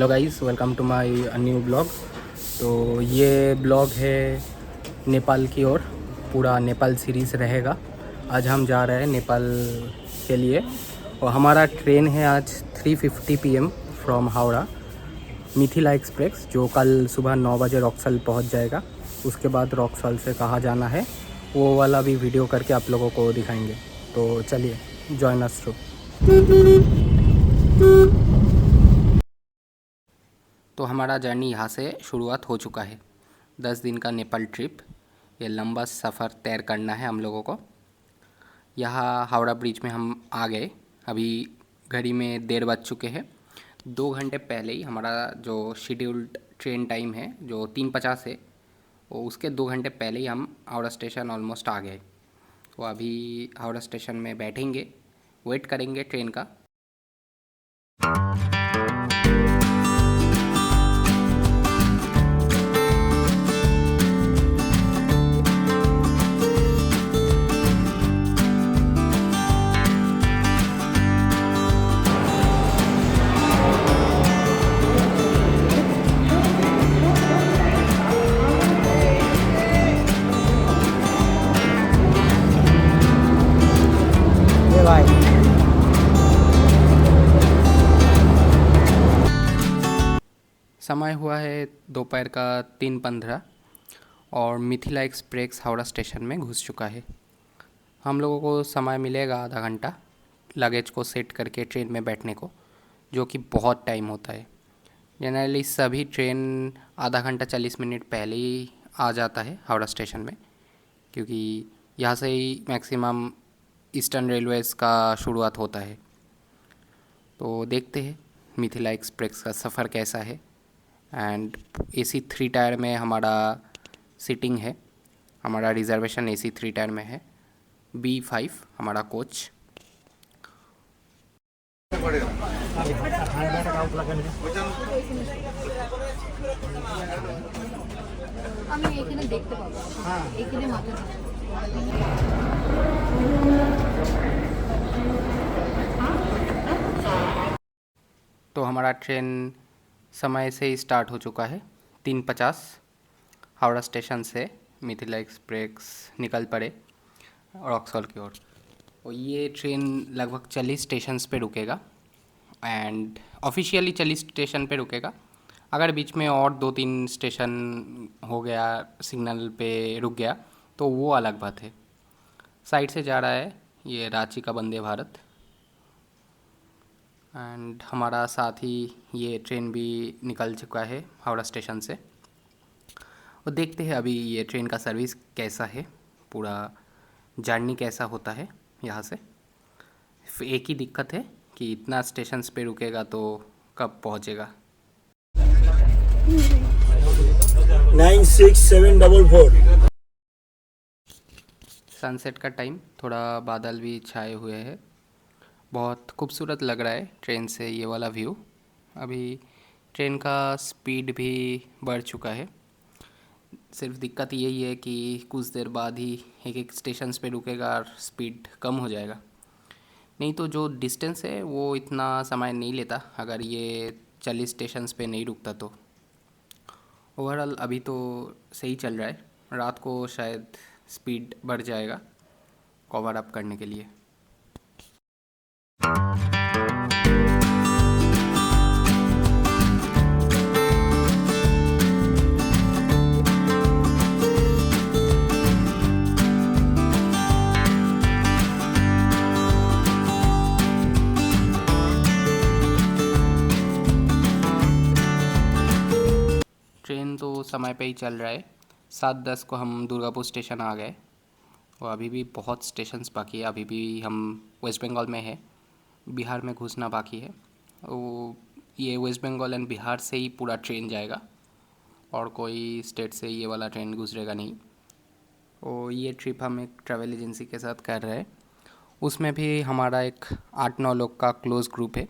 Hello guys, welcome to my new blog. तो ये blog है नेपाल की ओर, पूरा नेपाल सीरीज़ रहेगा। आज हम जा रहे हैं नेपाल के लिए और हमारा ट्रेन है आज 3:50 PM from Howrah, Mithila express, जो कल सुबह 9 बजे रॉक्सॉल पहुंच जाएगा। उसके बाद रॉक्सॉल से कहाँ जाना है वो वाला भी वीडियो करके आप लोगों को दिखाएंगे। तो चलिए, जॉइन अस थ्रू। तो हमारा जर्नी यहाँ से शुरुआत हो चुका है। 10 दिन का नेपाल ट्रिप, ये लंबा सफ़र तय करना है हम लोगों को। यहाँ हावड़ा ब्रिज में हम आ गए। अभी घड़ी में 1:30 बज चुके हैं। 2 घंटे पहले ही हमारा जो शेड्यूल्ड ट्रेन टाइम है, जो 3:50 है, वो उसके 2 घंटे पहले ही हम हावड़ा स्टेशन ऑलमोस्ट आ गए। तो अभी हावड़ा स्टेशन में बैठेंगे, वेट करेंगे ट्रेन का। समय हुआ है दोपहर का 3:15 और मिथिला एक्सप्रेस हावड़ा स्टेशन में घुस चुका है। हम लोगों को समय मिलेगा आधा घंटा लगेज को सेट करके ट्रेन में बैठने को, जो कि बहुत टाइम होता है। जनरली सभी ट्रेन आधा घंटा 40 मिनट पहले ही आ जाता है हावड़ा स्टेशन में, क्योंकि यहाँ से ही मैक्सिमम ईस्टर्न रेलवेज़ का शुरुआत होता है। तो देखते हैं मिथिला एक्सप्रेस का सफ़र कैसा है। एंड AC 3 टायर में हमारा सीटिंग है, हमारा रिजर्वेशन AC 3 टायर में है। B5 हमारा कोच। আমি এখানে দেখতে পাবো, এখানে মাথা तो हमारा ट्रेन समय से ही स्टार्ट हो चुका है। 3:50 हावड़ा स्टेशन से मिथिला एक्सप्रेस निकल पड़े रॉक्सॉल की ओर। और ये ट्रेन लगभग 40 स्टेशंस पे रुकेगा एंड ऑफिशियली 40 स्टेशन पे रुकेगा। अगर बीच में और 2-3 स्टेशन हो गया, सिग्नल पे रुक गया, तो वो अलग बात है। साइड से जा रहा है ये रांची का वंदे भारत। एंड हमारा साथ ही ये ट्रेन भी निकल चुका है हावड़ा स्टेशन से। और देखते हैं अभी ये ट्रेन का सर्विस कैसा है, पूरा जर्नी कैसा होता है यहाँ से। एक ही दिक्कत है कि इतना स्टेशंस पे रुकेगा तो कब पहुँचेगा। 96744। सनसेट का टाइम, थोड़ा बादल भी छाए हुए हैं, बहुत खूबसूरत लग रहा है ट्रेन से ये वाला व्यू। अभी ट्रेन का स्पीड भी बढ़ चुका है। सिर्फ दिक्कत यही है कि कुछ देर बाद ही एक एक स्टेशंस पे रुकेगा और स्पीड कम हो जाएगा। नहीं तो जो डिस्टेंस है वो इतना समय नहीं लेता अगर ये 40 स्टेशंस पे नहीं रुकता तो। ओवरऑल अभी तो सही चल रहा है, रात को शायद स्पीड बढ़ जाएगा कवर अप करने के लिए। ट्रेन तो समय पे ही चल रहा है। 7:10 को हम दुर्गापुर स्टेशन आ गए और अभी भी बहुत स्टेशंस बाकी है। अभी भी हम वेस्ट बंगाल में है, बिहार में घुसना बाकी है। वो ये वेस्ट बंगाल एंड बिहार से ही पूरा ट्रेन जाएगा और कोई स्टेट से ये वाला ट्रेन गुजरेगा नहीं। और ये ट्रिप हम एक ट्रैवल एजेंसी के साथ कर रहे हैं, उसमें भी हमारा एक 8-9 लोग का क्लोज़ ग्रुप है।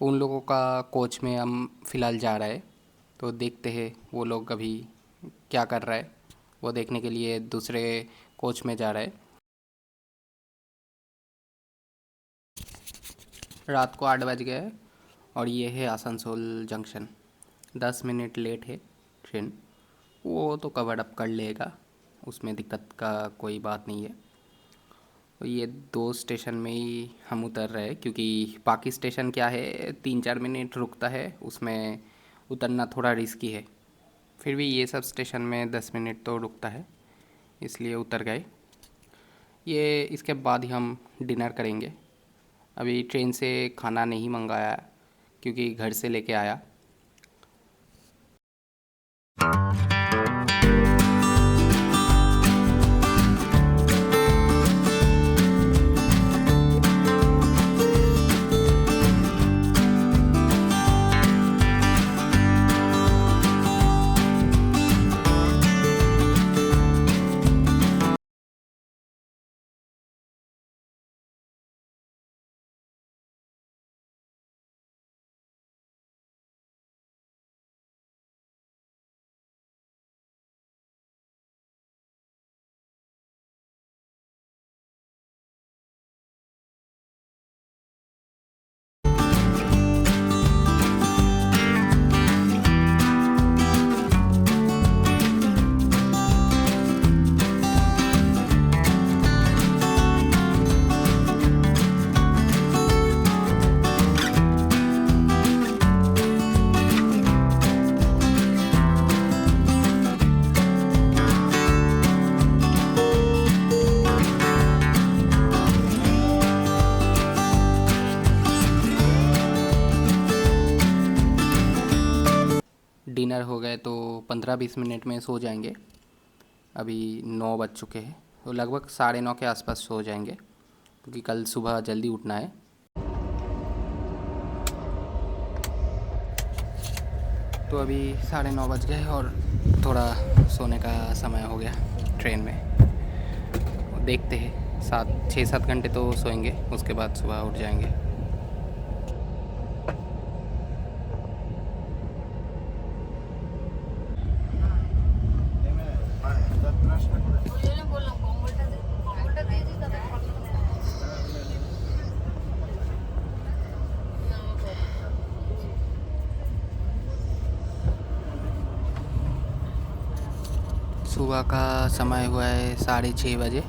उन लोगों का कोच में हम फ़िलहाल जा रहे हैं। तो देखते हैं वो लोग अभी क्या कर रहा है, वो देखने के लिए दूसरे कोच में जा रहा है। रात को 8 बज गए और ये है आसनसोल जंक्शन। 10 मिनट लेट है ट्रेन, वो तो कवर अप कर लेगा, उसमें दिक्कत का कोई बात नहीं है। तो ये 2 स्टेशन में ही हम उतर रहे हैं, क्योंकि बाकी स्टेशन क्या है 3-4 मिनट रुकता है, उसमें उतरना थोड़ा रिस्की है। फिर भी ये सब स्टेशन में 10 मिनट तो रुकता है, इसलिए उतर गए। ये इसके बाद ही हम डिनर करेंगे। अभी ट्रेन से खाना नहीं मंगाया, क्योंकि घर से लेके आया। डिनर हो गए तो 15-20 मिनट में सो जाएंगे। अभी 9 बज चुके हैं, तो लगभग 9:30 के आसपास सो जाएंगे, क्योंकि कल सुबह जल्दी उठना है। तो अभी 9:30 बज गए और थोड़ा सोने का समय हो गया ट्रेन में। देखते हैं, 6-7 घंटे तो सोएंगे, उसके बाद सुबह उठ जाएंगे। सुबह का समय हुआ है 6:30 बजे।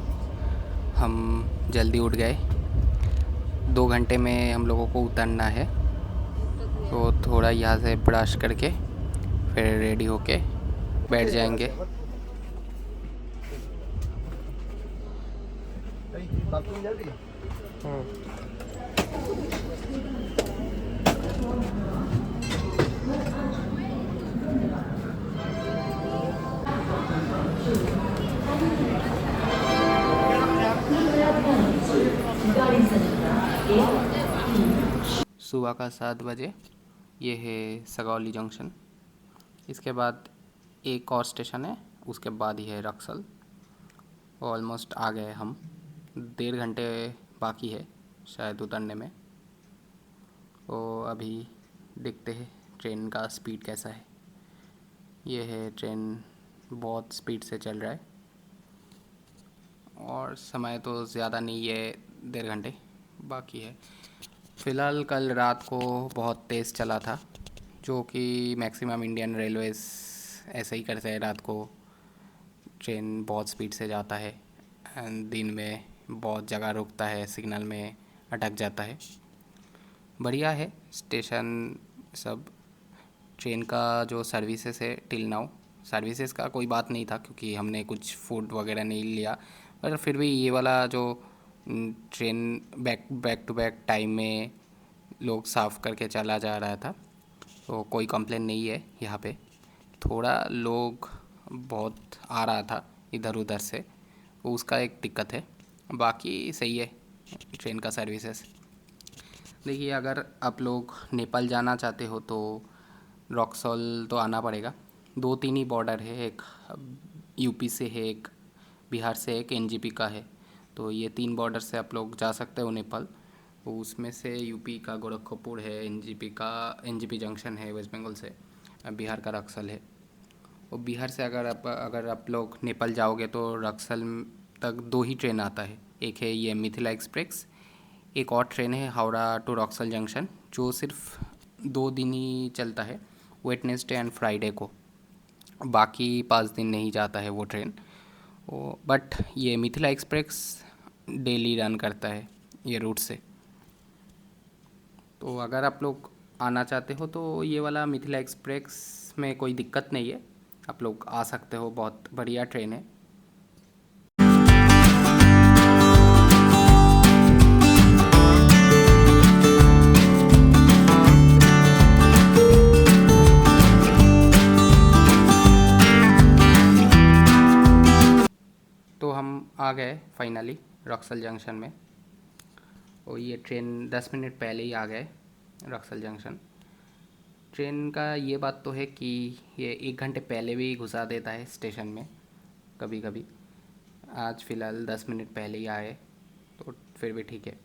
हम जल्दी उठ गए। 2 घंटे में हम लोगों को उतरना है, तो थोड़ा यहाँ से ब्रश करके फिर रेडी होके बैठ जाएंगे। सुबह का 7 बजे ये है सगौली जंक्शन। इसके बाद एक और स्टेशन है, उसके बाद ही है रक्सल। ऑलमोस्ट आ गए हम, 1.5 घंटे बाकी है शायद उतरने में। तो अभी देखते हैं ट्रेन का स्पीड कैसा है। ये है ट्रेन, बहुत स्पीड से चल रहा है, और समय तो ज़्यादा नहीं है, 1.5 घंटे बाकी है। फ़िलहाल कल रात को बहुत तेज़ चला था, जो कि मैक्सिमम इंडियन रेलवेज़ ऐसे ही करते हैं, रात को ट्रेन बहुत स्पीड से जाता है एंड दिन में बहुत जगह रुकता है, सिग्नल में अटक जाता है। बढ़िया है स्टेशन सब। ट्रेन का जो सर्विसेज है टिल नाउ, सर्विसेज का कोई बात नहीं था, क्योंकि हमने कुछ फूड वगैरह नहीं लिया, पर फिर भी ये वाला जो train back to back time में लोग साफ़ करके चला जा रहा था, तो कोई कंप्लेन नहीं है यहाँ पे। थोड़ा लोग बहुत आ रहा था इधर उधर से, तो उसका एक दिक्कत है, बाकी सही है ट्रेन का सर्विसेज। देखिए, अगर आप लोग नेपाल जाना चाहते हो तो रॉक्सॉल तो आना पड़ेगा। 2-3 ही बॉर्डर है, एक यूपी से है, एक बिहार से, एक एनजीपी का है। तो ये 3 बॉर्डर से आप लोग जा सकते हो नेपाल। तो उसमें से यूपी का गोरखपुर है, एनजीपी जंक्शन है वेस्ट बंगाल से, बिहार का रक्सल है। और बिहार से अगर आप लोग नेपाल जाओगे तो रक्सल तक 2 ही ट्रेन आता है। एक है ये मिथिला एक्सप्रेस, एक और ट्रेन है हावड़ा टू रक्सल जंक्शन, जो सिर्फ 2 दिन ही चलता है, वेडनेसडे एंड फ्राइडे को। बाकी 5 दिन नहीं जाता है वो ट्रेन। बट ये मिथिला एक्सप्रेस डेली रन करता है ये रूट से। तो अगर आप लोग आना चाहते हो तो ये वाला मिथिला एक्सप्रेस में कोई दिक्कत नहीं है, आप लोग आ सकते हो, बहुत बढ़िया ट्रेन है। तो हम आ गए फाइनली रक्सौल जंक्शन में, और ये ट्रेन 10 मिनट पहले ही आ गए रक्सौल जंक्शन। ट्रेन का ये बात तो है कि ये 1 घंटे पहले भी घुसा देता है स्टेशन में कभी कभी। आज फ़िलहाल 10 मिनट पहले ही आए, तो फिर भी ठीक है।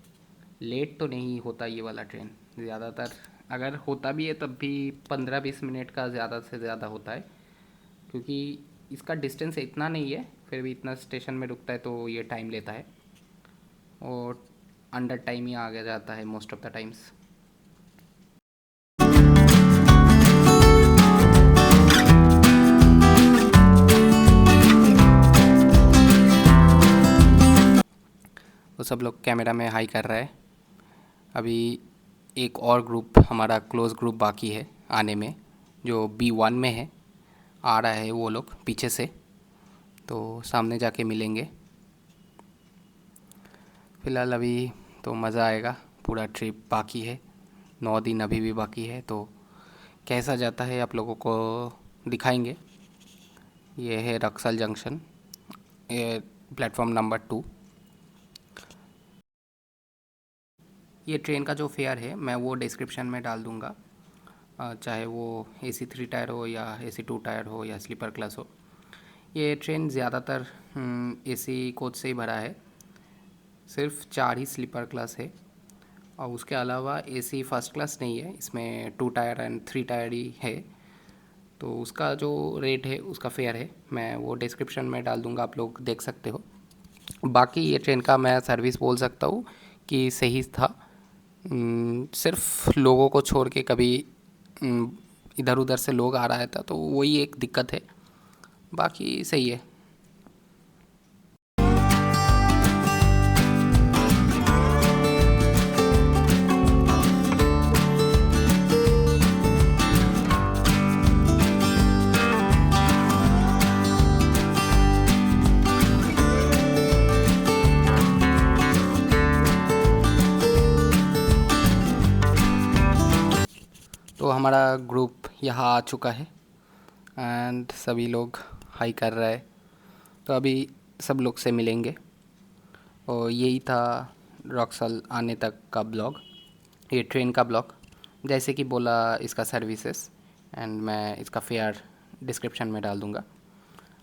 लेट तो नहीं होता ये वाला ट्रेन, ज़्यादातर अगर होता भी है तब भी 15-20 मिनट का ज़्यादा से ज़्यादा होता है, क्योंकि इसका डिस्टेंस इतना नहीं है, फिर भी इतना स्टेशन में रुकता है तो ये टाइम लेता है, और अंडर टाइम ही आ गया जाता है मोस्ट ऑफ द टाइम्स। वो सब लोग कैमरा में हाई कर रहा है। अभी एक और ग्रुप, हमारा क्लोज ग्रुप बाकी है आने में, जो B1 में है, आ रहा है वो लोग पीछे से, तो सामने जाके मिलेंगे। फ़िलहाल अभी तो मज़ा आएगा, पूरा ट्रिप बाकी है, 9 दिन अभी भी बाकी है, तो कैसा जाता है आप लोगों को दिखाएंगे। ये है रक्सौल जंक्शन, ये प्लेटफॉर्म नंबर 2। ये ट्रेन का जो फेयर है मैं वो डिस्क्रिप्शन में डाल दूँगा, चाहे वो AC 3 टायर हो या AC 2 टायर हो या स्लीपर क्लास हो। ये ट्रेन ज़्यादातर AC कोच से ही भरा है, सिर्फ 4 ही स्लीपर क्लास है, और उसके अलावा AC फर्स्ट क्लास नहीं है, इसमें 2 टायर एंड 3 टायर ही है। तो उसका जो रेट है, उसका फेयर है, मैं वो डिस्क्रिप्शन में डाल दूँगा, आप लोग देख सकते हो। बाकी ये ट्रेन का मैं सर्विस बोल सकता हूँ कि सही था। सिर्फ लोगों को छोड़ के कभी इधर उधर से लोग आ रहा था, तो वही एक दिक्कत है, बाकी सही है। तो हमारा ग्रुप यहाँ आ चुका है एंड सभी लोग हाई कर रहा है, तो अभी सब लोग से मिलेंगे। और यही था रक्सौल आने तक का ब्लॉग, ये ट्रेन का ब्लॉग। जैसे कि बोला, इसका सर्विसेज एंड मैं इसका फेयर डिस्क्रिप्शन में डाल दूँगा।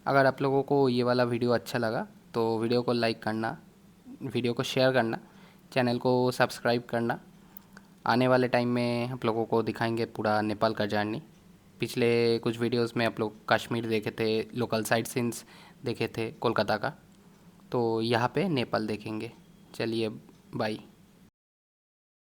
अगर आप लोगों को ये वाला वीडियो अच्छा लगा तो वीडियो को लाइक करना, वीडियो को शेयर करना, चैनल को सब्सक्राइब करना। आने वाले टाइम में आप लोगों को दिखाएंगे पूरा नेपाल का जर्नी। पिछले कुछ वीडियोस में आप लोग कश्मीर देखे थे, लोकल साइट सीन्स देखे थे कोलकाता का, तो यहाँ पे नेपाल देखेंगे। चलिए बाय।